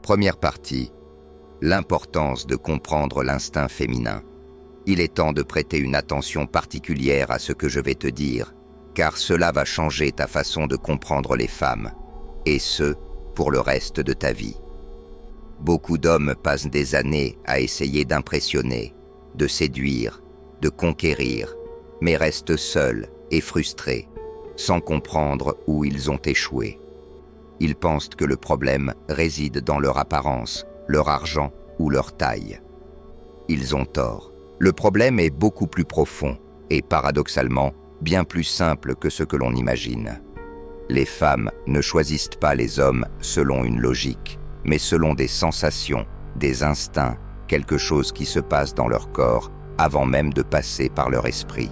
Première partie. L'importance de comprendre l'instinct féminin. Il est temps de prêter une attention particulière à ce que je vais te dire, car cela va changer ta façon de comprendre les femmes, et ce, pour le reste de ta vie. Beaucoup d'hommes passent des années à essayer d'impressionner, de séduire, de conquérir, mais restent seuls et frustrés, sans comprendre où ils ont échoué. Ils pensent que le problème réside dans leur apparence, leur argent ou leur taille. Ils ont tort. Le problème est beaucoup plus profond et paradoxalement bien plus simple que ce que l'on imagine. Les femmes ne choisissent pas les hommes selon une logique, mais selon des sensations, des instincts, quelque chose qui se passe dans leur corps avant même de passer par leur esprit.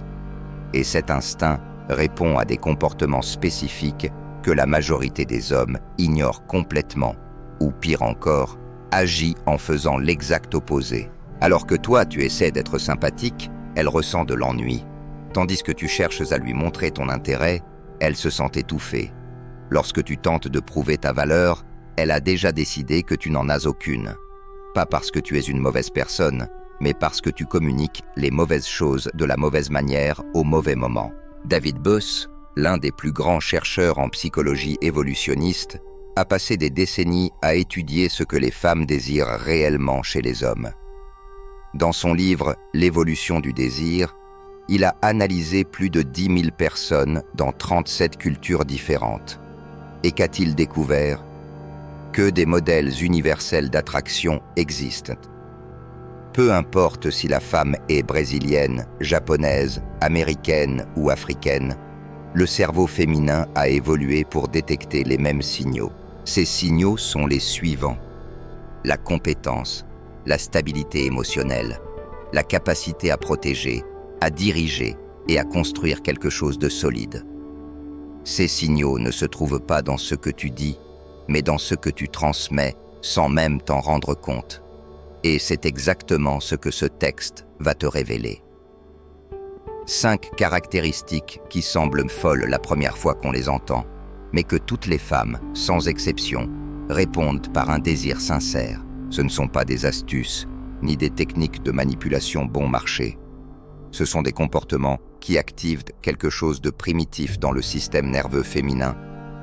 Et cet instinct répond à des comportements spécifiques que la majorité des hommes ignorent complètement, ou pire encore, agit en faisant l'exact opposé. Alors que toi, tu essaies d'être sympathique, elle ressent de l'ennui. Tandis que tu cherches à lui montrer ton intérêt, elle se sent étouffée. Lorsque tu tentes de prouver ta valeur, elle a déjà décidé que tu n'en as aucune. Pas parce que tu es une mauvaise personne, mais parce que tu communiques les mauvaises choses de la mauvaise manière au mauvais moment. David Boss, l'un des plus grands chercheurs en psychologie évolutionniste, a passé des décennies à étudier ce que les femmes désirent réellement chez les hommes. Dans son livre « L'évolution du désir », il a analysé plus de 10 000 personnes dans 37 cultures différentes. Et qu'a-t-il découvert? Que des modèles universels d'attraction existent. Peu importe si la femme est brésilienne, japonaise, américaine ou africaine, le cerveau féminin a évolué pour détecter les mêmes signaux. Ces signaux sont les suivants: la compétence, la stabilité émotionnelle, la capacité à protéger, à diriger et à construire quelque chose de solide. Ces signaux ne se trouvent pas dans ce que tu dis, mais dans ce que tu transmets sans même t'en rendre compte. Et c'est exactement ce que ce texte va te révéler. 5 caractéristiques qui semblent folles la première fois qu'on les entend, mais que toutes les femmes, sans exception, répondent par un désir sincère. Ce ne sont pas des astuces, ni des techniques de manipulation bon marché. Ce sont des comportements qui activent quelque chose de primitif dans le système nerveux féminin,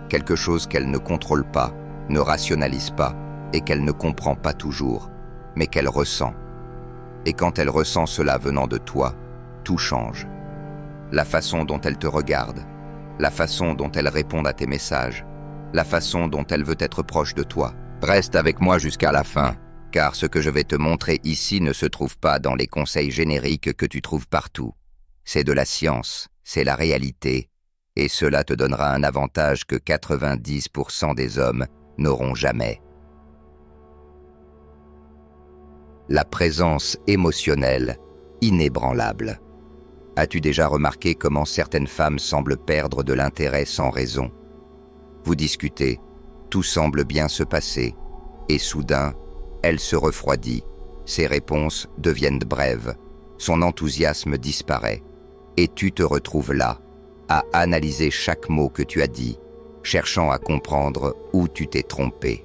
quelque chose qu'elle ne contrôle pas, ne rationalise pas et qu'elle ne comprend pas toujours, mais qu'elle ressent. Et quand elle ressent cela venant de toi, tout change. La façon dont elle te regarde, la façon dont elle répond à tes messages, la façon dont elle veut être proche de toi. Reste avec moi jusqu'à la fin, car ce que je vais te montrer ici ne se trouve pas dans les conseils génériques que tu trouves partout. C'est de la science, c'est la réalité, et cela te donnera un avantage que 90% des hommes n'auront jamais. La présence émotionnelle, inébranlable. As-tu déjà remarqué comment certaines femmes semblent perdre de l'intérêt sans raison? Vous discutez, tout semble bien se passer, et soudain, elle se refroidit, ses réponses deviennent brèves, son enthousiasme disparaît, et tu te retrouves là, à analyser chaque mot que tu as dit, cherchant à comprendre où tu t'es trompé.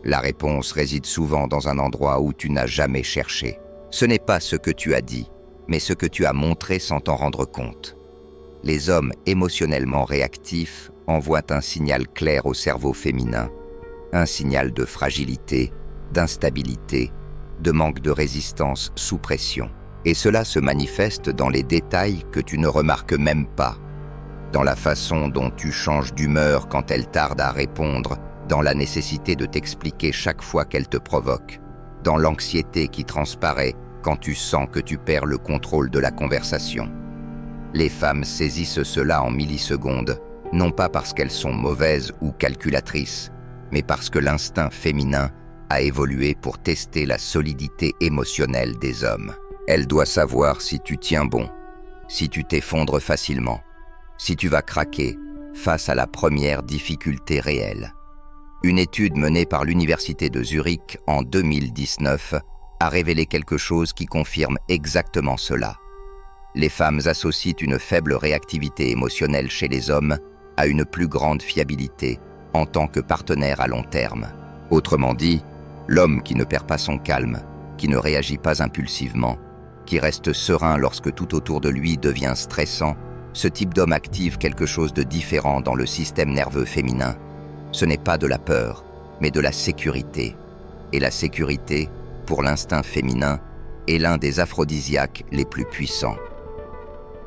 La réponse réside souvent dans un endroit où tu n'as jamais cherché. Ce n'est pas ce que tu as dit, mais ce que tu as montré sans t'en rendre compte. Les hommes émotionnellement réactifs envoient un signal clair au cerveau féminin, un signal de fragilité, d'instabilité, de manque de résistance sous pression. Et cela se manifeste dans les détails que tu ne remarques même pas, dans la façon dont tu changes d'humeur quand elle tarde à répondre, dans la nécessité de t'expliquer chaque fois qu'elle te provoque, dans l'anxiété qui transparaît quand tu sens que tu perds le contrôle de la conversation. Les femmes saisissent cela en millisecondes, non pas parce qu'elles sont mauvaises ou calculatrices, mais parce que l'instinct féminin a évolué pour tester la solidité émotionnelle des hommes. Elle doit savoir si tu tiens bon, si tu t'effondres facilement, si tu vas craquer face à la première difficulté réelle. Une étude menée par l'Université de Zurich en 2019 a révélé quelque chose qui confirme exactement cela. Les femmes associent une faible réactivité émotionnelle chez les hommes à une plus grande fiabilité en tant que partenaire à long terme. Autrement dit, l'homme qui ne perd pas son calme, qui ne réagit pas impulsivement, qui reste serein lorsque tout autour de lui devient stressant, ce type d'homme active quelque chose de différent dans le système nerveux féminin. Ce n'est pas de la peur, mais de la sécurité. Et la sécurité, pour l'instinct féminin, est l'un des aphrodisiaques les plus puissants.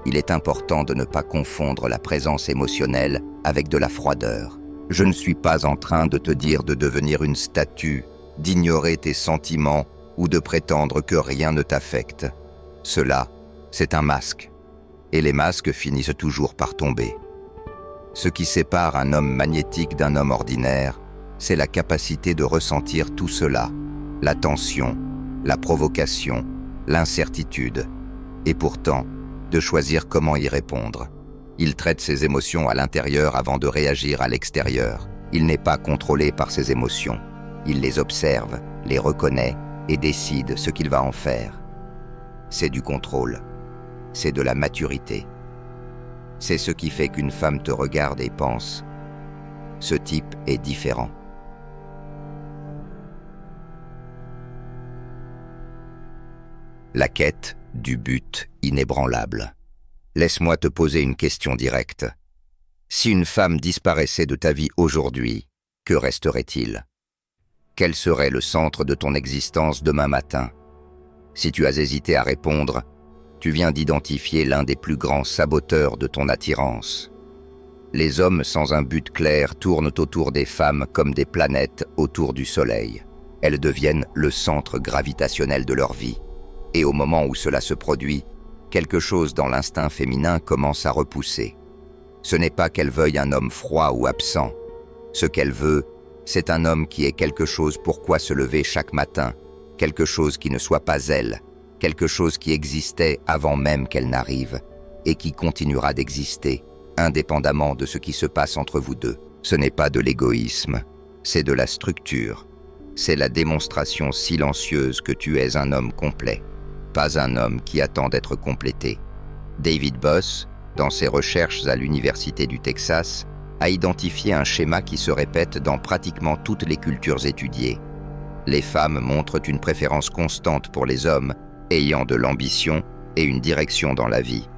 Il est important de ne pas confondre la présence émotionnelle avec de la froideur. Je ne suis pas en train de te dire de devenir une statue, d'ignorer tes sentiments ou de prétendre que rien ne t'affecte. Cela, c'est un masque. Et les masques finissent toujours par tomber. Ce qui sépare un homme magnétique d'un homme ordinaire, c'est la capacité de ressentir tout cela, la tension, la provocation, l'incertitude, et pourtant, de choisir comment y répondre. Il traite ses émotions à l'intérieur avant de réagir à l'extérieur. Il n'est pas contrôlé par ses émotions. Il les observe, les reconnaît et décide ce qu'il va en faire. C'est du contrôle. C'est de la maturité. C'est ce qui fait qu'une femme te regarde et pense « Ce type est différent ». La quête du but inébranlable. Laisse-moi te poser une question directe. Si une femme disparaissait de ta vie aujourd'hui, que resterait-il? Quel serait le centre de ton existence demain matin? Si tu as hésité à répondre, tu viens d'identifier l'un des plus grands saboteurs de ton attirance. Les hommes sans un but clair tournent autour des femmes comme des planètes autour du Soleil. Elles deviennent le centre gravitationnel de leur vie. Et au moment où cela se produit, quelque chose dans l'instinct féminin commence à repousser. Ce n'est pas qu'elle veuille un homme froid ou absent. Ce qu'elle veut, c'est un homme qui ait quelque chose pour quoi se lever chaque matin, quelque chose qui ne soit pas elle, quelque chose qui existait avant même qu'elle n'arrive, et qui continuera d'exister, indépendamment de ce qui se passe entre vous deux. Ce n'est pas de l'égoïsme, c'est de la structure. C'est la démonstration silencieuse que tu es un homme complet, pas un homme qui attend d'être complété. David Boss, dans ses recherches à l'Université du Texas, a identifié un schéma qui se répète dans pratiquement toutes les cultures étudiées. Les femmes montrent une préférence constante pour les hommes ayant de l'ambition et une direction dans la vie.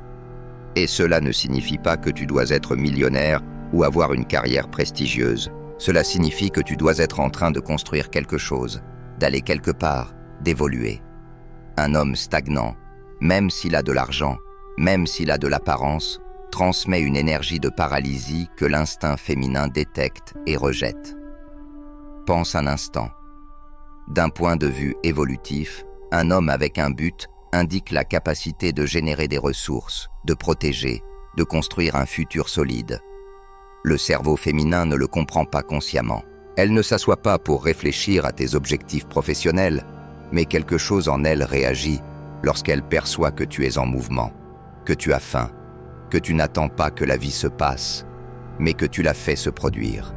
Et cela ne signifie pas que tu dois être millionnaire ou avoir une carrière prestigieuse. Cela signifie que tu dois être en train de construire quelque chose, d'aller quelque part, d'évoluer. Un homme stagnant, même s'il a de l'argent, même s'il a de l'apparence, transmet une énergie de paralysie que l'instinct féminin détecte et rejette. Pense un instant. D'un point de vue évolutif, un homme avec un but indique la capacité de générer des ressources, de protéger, de construire un futur solide. Le cerveau féminin ne le comprend pas consciemment. Elle ne s'assoit pas pour réfléchir à tes objectifs professionnels, mais quelque chose en elle réagit lorsqu'elle perçoit que tu es en mouvement, que tu as faim, que tu n'attends pas que la vie se passe, mais que tu la fais se produire.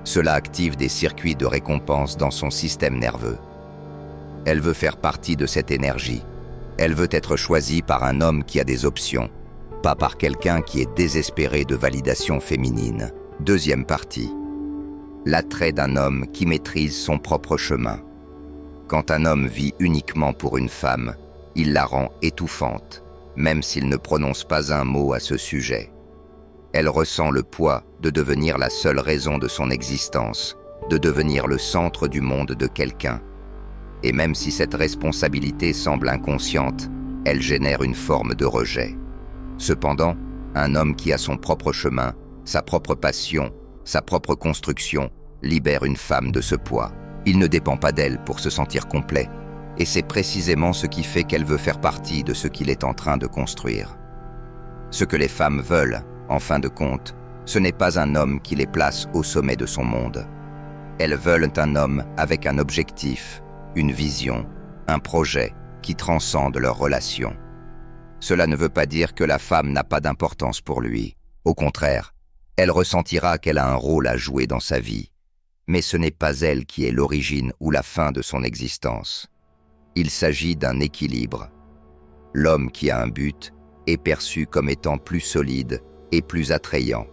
Cela active des circuits de récompense dans son système nerveux. Elle veut faire partie de cette énergie. Elle veut être choisie par un homme qui a des options, pas par quelqu'un qui est désespéré de validation féminine. Deuxième partie. L'attrait d'un homme qui maîtrise son propre chemin. Quand un homme vit uniquement pour une femme, il la rend étouffante, même s'il ne prononce pas un mot à ce sujet. Elle ressent le poids de devenir la seule raison de son existence, de devenir le centre du monde de quelqu'un. Et même si cette responsabilité semble inconsciente, elle génère une forme de rejet. Cependant, un homme qui a son propre chemin, sa propre passion, sa propre construction, libère une femme de ce poids. Il ne dépend pas d'elle pour se sentir complet, et c'est précisément ce qui fait qu'elle veut faire partie de ce qu'il est en train de construire. Ce que les femmes veulent, en fin de compte, ce n'est pas un homme qui les place au sommet de son monde. Elles veulent un homme avec un objectif, une vision, un projet qui transcende leur relation. Cela ne veut pas dire que la femme n'a pas d'importance pour lui. Au contraire, elle ressentira qu'elle a un rôle à jouer dans sa vie. Mais ce n'est pas elle qui est l'origine ou la fin de son existence. Il s'agit d'un équilibre. L'homme qui a un but est perçu comme étant plus solide et plus attrayant,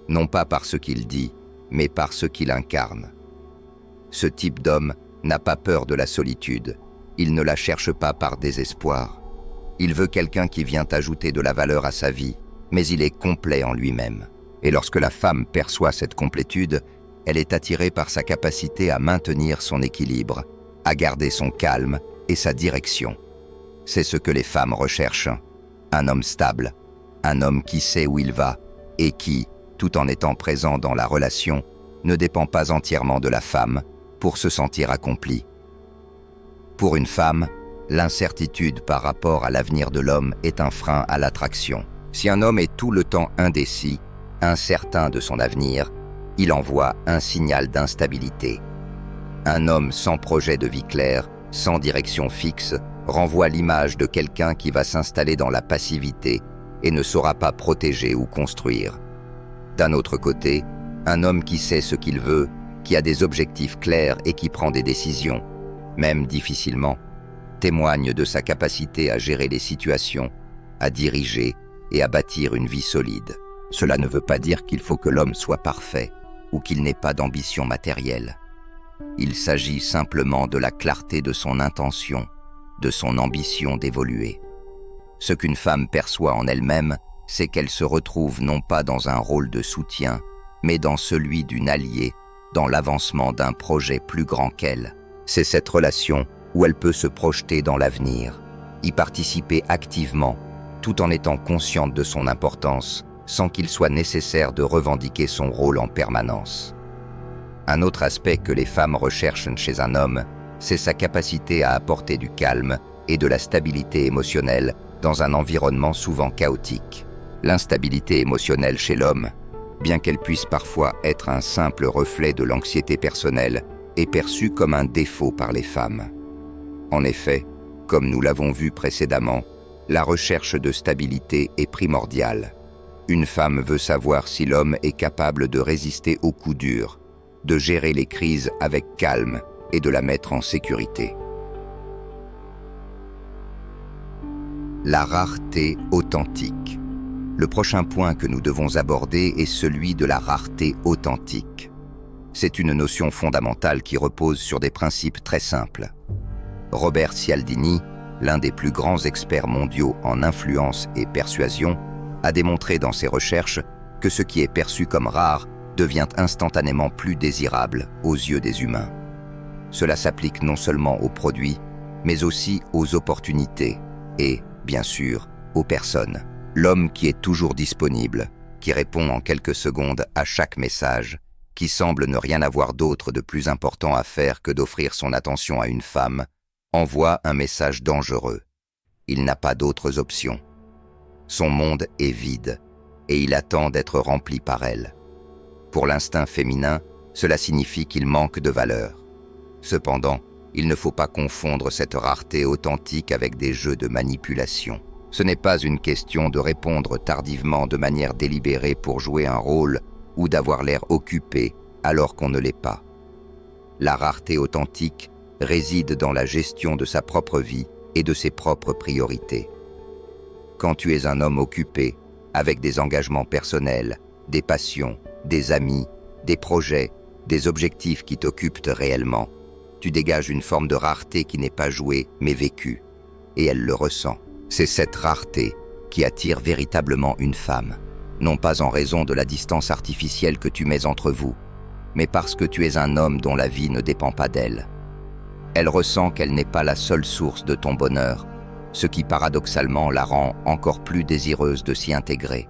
non pas par ce qu'il dit, mais par ce qu'il incarne. Ce type d'homme n'a pas peur de la solitude. Il ne la cherche pas par désespoir. Il veut quelqu'un qui vient ajouter de la valeur à sa vie, mais il est complet en lui-même. Et lorsque la femme perçoit cette complétude, elle est attirée par sa capacité à maintenir son équilibre, à garder son calme et sa direction. C'est ce que les femmes recherchent. Un homme stable, un homme qui sait où il va et qui, tout en étant présent dans la relation, ne dépend pas entièrement de la femme pour se sentir accompli. Pour une femme, l'incertitude par rapport à l'avenir de l'homme est un frein à l'attraction. Si un homme est tout le temps indécis, incertain de son avenir, il envoie un signal d'instabilité. Un homme sans projet de vie clair, sans direction fixe, renvoie l'image de quelqu'un qui va s'installer dans la passivité et ne saura pas protéger ou construire. D'un autre côté, un homme qui sait ce qu'il veut, qui a des objectifs clairs et qui prend des décisions, même difficilement, témoigne de sa capacité à gérer les situations, à diriger et à bâtir une vie solide. Cela ne veut pas dire qu'il faut que l'homme soit parfait ou qu'il n'ait pas d'ambition matérielle. Il s'agit simplement de la clarté de son intention, de son ambition d'évoluer. Ce qu'une femme perçoit en elle-même, c'est qu'elle se retrouve non pas dans un rôle de soutien, mais dans celui d'une alliée, dans l'avancement d'un projet plus grand qu'elle. C'est cette relation où elle peut se projeter dans l'avenir, y participer activement, tout en étant consciente de son importance, sans qu'il soit nécessaire de revendiquer son rôle en permanence. Un autre aspect que les femmes recherchent chez un homme, c'est sa capacité à apporter du calme et de la stabilité émotionnelle dans un environnement souvent chaotique. L'instabilité émotionnelle chez l'homme, bien qu'elle puisse parfois être un simple reflet de l'anxiété personnelle, est perçue comme un défaut par les femmes. En effet, comme nous l'avons vu précédemment, la recherche de stabilité est primordiale. Une femme veut savoir si l'homme est capable de résister aux coups durs, de gérer les crises avec calme et de la mettre en sécurité. La rareté authentique. Le prochain point que nous devons aborder est celui de la rareté authentique. C'est une notion fondamentale qui repose sur des principes très simples. Robert Cialdini, l'un des plus grands experts mondiaux en influence et persuasion, a démontré dans ses recherches que ce qui est perçu comme rare devient instantanément plus désirable aux yeux des humains. Cela s'applique non seulement aux produits, mais aussi aux opportunités et, bien sûr, aux personnes. L'homme qui est toujours disponible, qui répond en quelques secondes à chaque message, qui semble ne rien avoir d'autre de plus important à faire que d'offrir son attention à une femme, envoie un message dangereux. Il n'a pas d'autres options. Son monde est vide et il attend d'être rempli par elle. Pour l'instinct féminin, cela signifie qu'il manque de valeur. Cependant, il ne faut pas confondre cette rareté authentique avec des jeux de manipulation. Ce n'est pas une question de répondre tardivement de manière délibérée pour jouer un rôle ou d'avoir l'air occupé alors qu'on ne l'est pas. La rareté authentique réside dans la gestion de sa propre vie et de ses propres priorités. Quand tu es un homme occupé, avec des engagements personnels, des passions, des amis, des projets, des objectifs qui t'occupent réellement, tu dégages une forme de rareté qui n'est pas jouée mais vécue, et elle le ressent. C'est cette rareté qui attire véritablement une femme, non pas en raison de la distance artificielle que tu mets entre vous, mais parce que tu es un homme dont la vie ne dépend pas d'elle. Elle ressent qu'elle n'est pas la seule source de ton bonheur, ce qui paradoxalement la rend encore plus désireuse de s'y intégrer.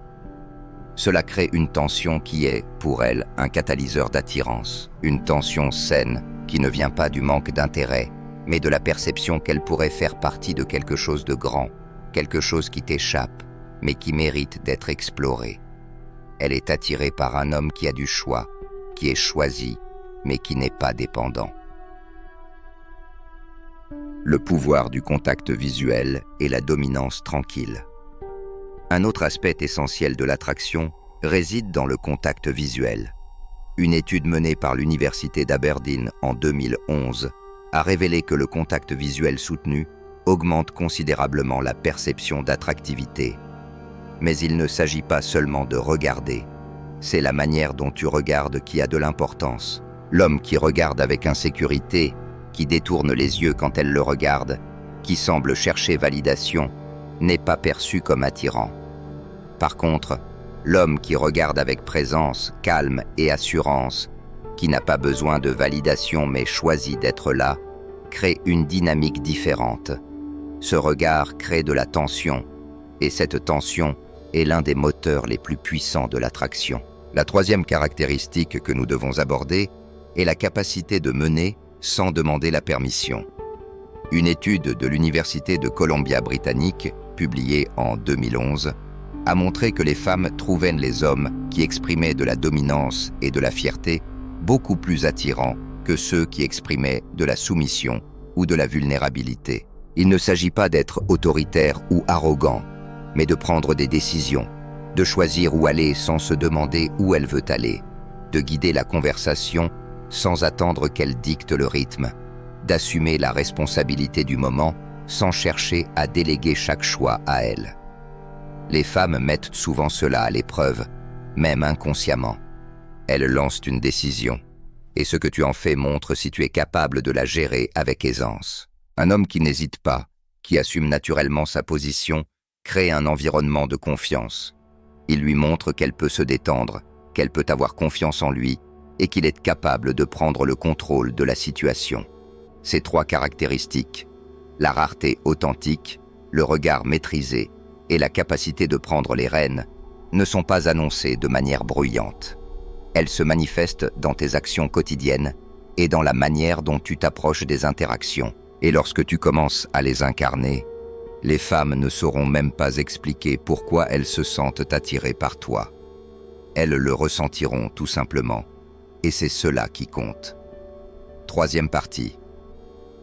Cela crée une tension qui est, pour elle, un catalyseur d'attirance, une tension saine qui ne vient pas du manque d'intérêt, mais de la perception qu'elle pourrait faire partie de quelque chose de grand, quelque chose qui t'échappe, mais qui mérite d'être exploré. Elle est attirée par un homme qui a du choix, qui est choisi, mais qui n'est pas dépendant. Le pouvoir du contact visuel et la dominance tranquille. Un autre aspect essentiel de l'attraction réside dans le contact visuel. Une étude menée par l'Université d'Aberdeen en 2011 a révélé que le contact visuel soutenu augmente considérablement la perception d'attractivité. Mais il ne s'agit pas seulement de regarder, c'est la manière dont tu regardes qui a de l'importance. L'homme qui regarde avec insécurité, qui détourne les yeux quand elle le regarde, qui semble chercher validation, n'est pas perçu comme attirant. Par contre, l'homme qui regarde avec présence, calme et assurance, qui n'a pas besoin de validation mais choisit d'être là, crée une dynamique différente. Ce regard crée de la tension, et cette tension est l'un des moteurs les plus puissants de l'attraction. La troisième caractéristique que nous devons aborder est la capacité de mener sans demander la permission. Une étude de l'Université de Columbia britannique, publiée en 2011, a montré que les femmes trouvaient les hommes qui exprimaient de la dominance et de la fierté beaucoup plus attirants que ceux qui exprimaient de la soumission ou de la vulnérabilité. Il ne s'agit pas d'être autoritaire ou arrogant, mais de prendre des décisions, de choisir où aller sans se demander où elle veut aller, de guider la conversation sans attendre qu'elle dicte le rythme, d'assumer la responsabilité du moment sans chercher à déléguer chaque choix à elle. Les femmes mettent souvent cela à l'épreuve, même inconsciemment. Elles lancent une décision, et ce que tu en fais montre si tu es capable de la gérer avec aisance. Un homme qui n'hésite pas, qui assume naturellement sa position, crée un environnement de confiance. Il lui montre qu'elle peut se détendre, qu'elle peut avoir confiance en lui, et qu'il est capable de prendre le contrôle de la situation. Ces trois caractéristiques, la rareté authentique, le regard maîtrisé et la capacité de prendre les rênes, ne sont pas annoncées de manière bruyante. Elles se manifestent dans tes actions quotidiennes et dans la manière dont tu t'approches des interactions. Et lorsque tu commences à les incarner, les femmes ne sauront même pas expliquer pourquoi elles se sentent attirées par toi. Elles le ressentiront tout simplement, et c'est cela qui compte. Troisième partie.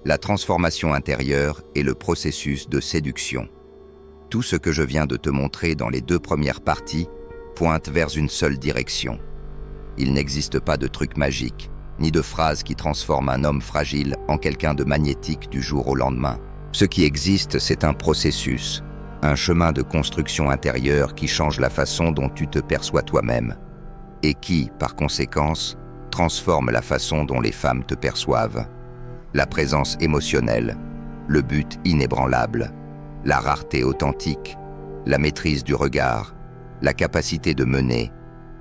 La transformation intérieure et le processus de séduction. Tout ce que je viens de te montrer dans les deux premières parties pointe vers une seule direction. Il n'existe pas de truc magique, ni de phrase qui transforme un homme fragile en quelqu'un de magnétique du jour au lendemain. Ce qui existe, c'est un processus, un chemin de construction intérieure qui change la façon dont tu te perçois toi-même, et qui, par conséquence, transforme la façon dont les femmes te perçoivent. La présence émotionnelle, le but inébranlable, la rareté authentique, la maîtrise du regard, la capacité de mener,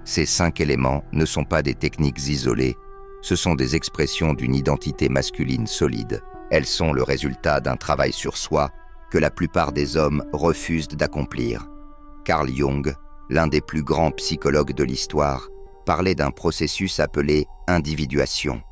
ces 5 éléments ne sont pas des techniques isolées, ce sont des expressions d'une identité masculine solide. Elles sont le résultat d'un travail sur soi que la plupart des hommes refusent d'accomplir. Carl Jung, l'un des plus grands psychologues de l'histoire, parlait d'un processus appelé individuation.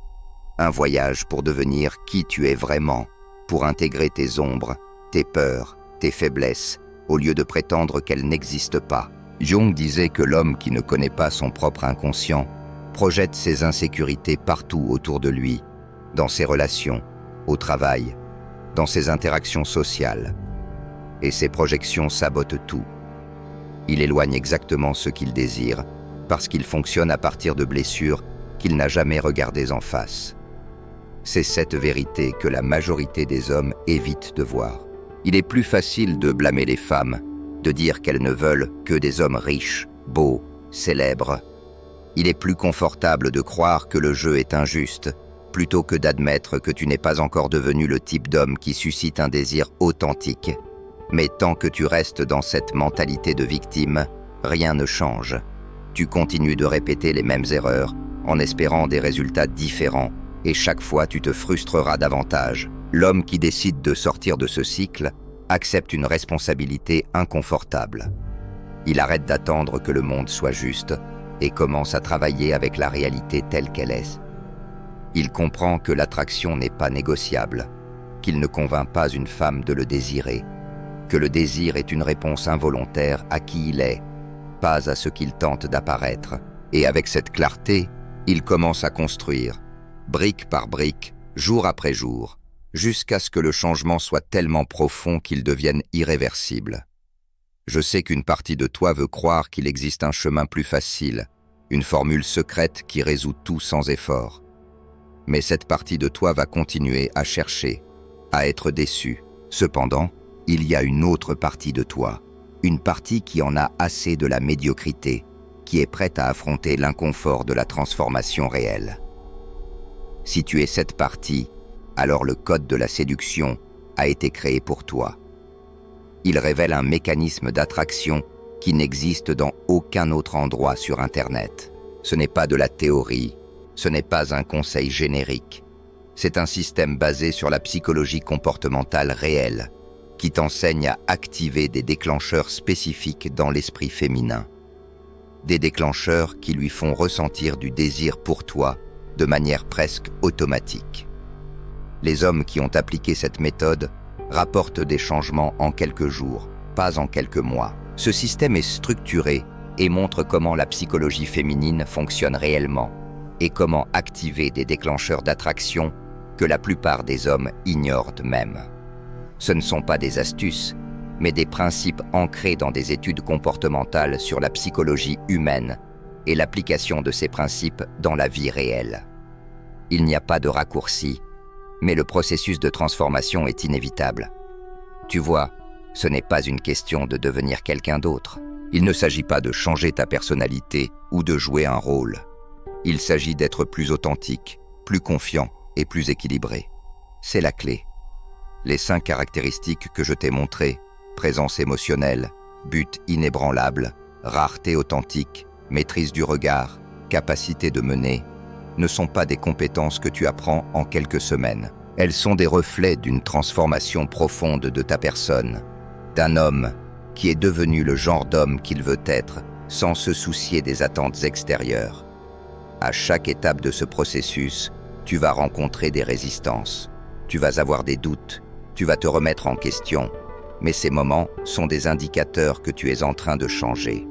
Un voyage pour devenir qui tu es vraiment, pour intégrer tes ombres, tes peurs, tes faiblesses, au lieu de prétendre qu'elles n'existent pas. Jung disait que l'homme qui ne connaît pas son propre inconscient projette ses insécurités partout autour de lui, dans ses relations, au travail, dans ses interactions sociales. Et ces projections sabotent tout. Il éloigne exactement ce qu'il désire, parce qu'il fonctionne à partir de blessures qu'il n'a jamais regardées en face. C'est cette vérité que la majorité des hommes évitent de voir. Il est plus facile de blâmer les femmes, de dire qu'elles ne veulent que des hommes riches, beaux, célèbres. Il est plus confortable de croire que le jeu est injuste, plutôt que d'admettre que tu n'es pas encore devenu le type d'homme qui suscite un désir authentique. Mais tant que tu restes dans cette mentalité de victime, rien ne change. Tu continues de répéter les mêmes erreurs, en espérant des résultats différents, et chaque fois tu te frustreras davantage. L'homme qui décide de sortir de ce cycle accepte une responsabilité inconfortable. Il arrête d'attendre que le monde soit juste et commence à travailler avec la réalité telle qu'elle est. Il comprend que l'attraction n'est pas négociable, qu'il ne convainc pas une femme de le désirer, que le désir est une réponse involontaire à qui il est, pas à ce qu'il tente d'apparaître. Et avec cette clarté, il commence à construire, brique par brique, jour après jour, jusqu'à ce que le changement soit tellement profond qu'il devienne irréversible. Je sais qu'une partie de toi veut croire qu'il existe un chemin plus facile, une formule secrète qui résout tout sans effort. Mais cette partie de toi va continuer à chercher, à être déçue. Cependant, il y a une autre partie de toi, une partie qui en a assez de la médiocrité, qui est prête à affronter l'inconfort de la transformation réelle. Si tu es cette partie, alors le code de la séduction a été créé pour toi. Il révèle un mécanisme d'attraction qui n'existe dans aucun autre endroit sur Internet. Ce n'est pas de la théorie, ce n'est pas un conseil générique. C'est un système basé sur la psychologie comportementale réelle, qui t'enseigne à activer des déclencheurs spécifiques dans l'esprit féminin. Des déclencheurs qui lui font ressentir du désir pour toi de manière presque automatique. Les hommes qui ont appliqué cette méthode rapportent des changements en quelques jours, pas en quelques mois. Ce système est structuré et montre comment la psychologie féminine fonctionne réellement et comment activer des déclencheurs d'attraction que la plupart des hommes ignorent même. Ce ne sont pas des astuces, mais des principes ancrés dans des études comportementales sur la psychologie humaine et l'application de ces principes dans la vie réelle. Il n'y a pas de raccourci, mais le processus de transformation est inévitable. Tu vois, ce n'est pas une question de devenir quelqu'un d'autre. Il ne s'agit pas de changer ta personnalité ou de jouer un rôle. Il s'agit d'être plus authentique, plus confiant et plus équilibré. C'est la clé. Les 5 caractéristiques que je t'ai montrées, présence émotionnelle, but inébranlable, rareté authentique, maîtrise du regard, capacité de mener, ne sont pas des compétences que tu apprends en quelques semaines. Elles sont des reflets d'une transformation profonde de ta personne, d'un homme qui est devenu le genre d'homme qu'il veut être sans se soucier des attentes extérieures. À chaque étape de ce processus, tu vas rencontrer des résistances, tu vas avoir des doutes, tu vas te remettre en question, mais ces moments sont des indicateurs que tu es en train de changer.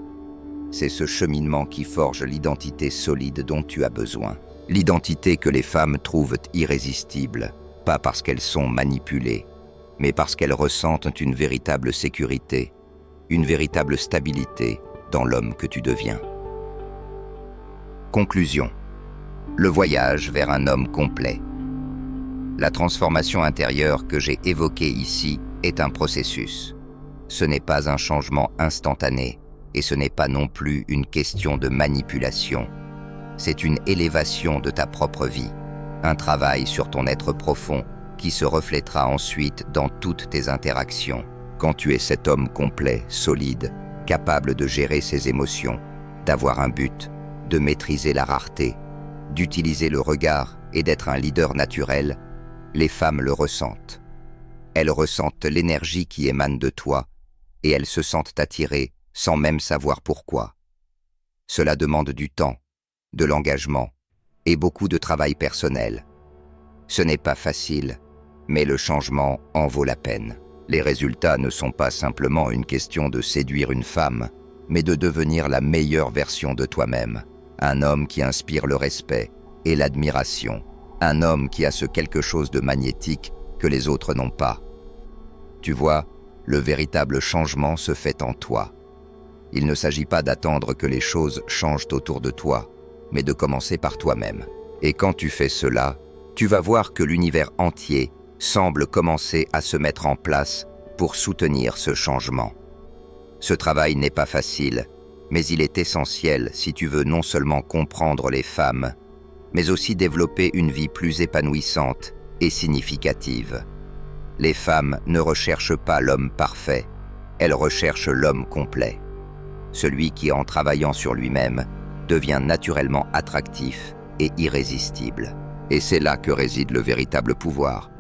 C'est ce cheminement qui forge l'identité solide dont tu as besoin. L'identité que les femmes trouvent irrésistible, pas parce qu'elles sont manipulées, mais parce qu'elles ressentent une véritable sécurité, une véritable stabilité dans l'homme que tu deviens. Conclusion. Le voyage vers un homme complet. La transformation intérieure que j'ai évoquée ici est un processus. Ce n'est pas un changement instantané et ce n'est pas non plus une question de manipulation. C'est une élévation de ta propre vie, un travail sur ton être profond qui se reflètera ensuite dans toutes tes interactions. Quand tu es cet homme complet, solide, capable de gérer ses émotions, d'avoir un but, de maîtriser la rareté, d'utiliser le regard et d'être un leader naturel, les femmes le ressentent. Elles ressentent l'énergie qui émane de toi et elles se sentent attirées sans même savoir pourquoi. Cela demande du temps, de l'engagement et beaucoup de travail personnel. Ce n'est pas facile, mais le changement en vaut la peine. Les résultats ne sont pas simplement une question de séduire une femme, mais de devenir la meilleure version de toi-même. Un homme qui inspire le respect et l'admiration. Un homme qui a ce quelque chose de magnétique que les autres n'ont pas. Tu vois, le véritable changement se fait en toi. Il ne s'agit pas d'attendre que les choses changent autour de toi, mais de commencer par toi-même. Et quand tu fais cela, tu vas voir que l'univers entier semble commencer à se mettre en place pour soutenir ce changement. Ce travail n'est pas facile, mais il est essentiel si tu veux non seulement comprendre les femmes, mais aussi développer une vie plus épanouissante et significative. Les femmes ne recherchent pas l'homme parfait, elles recherchent l'homme complet. Celui qui, en travaillant sur lui-même, devient naturellement attractif et irrésistible. Et c'est là que réside le véritable pouvoir.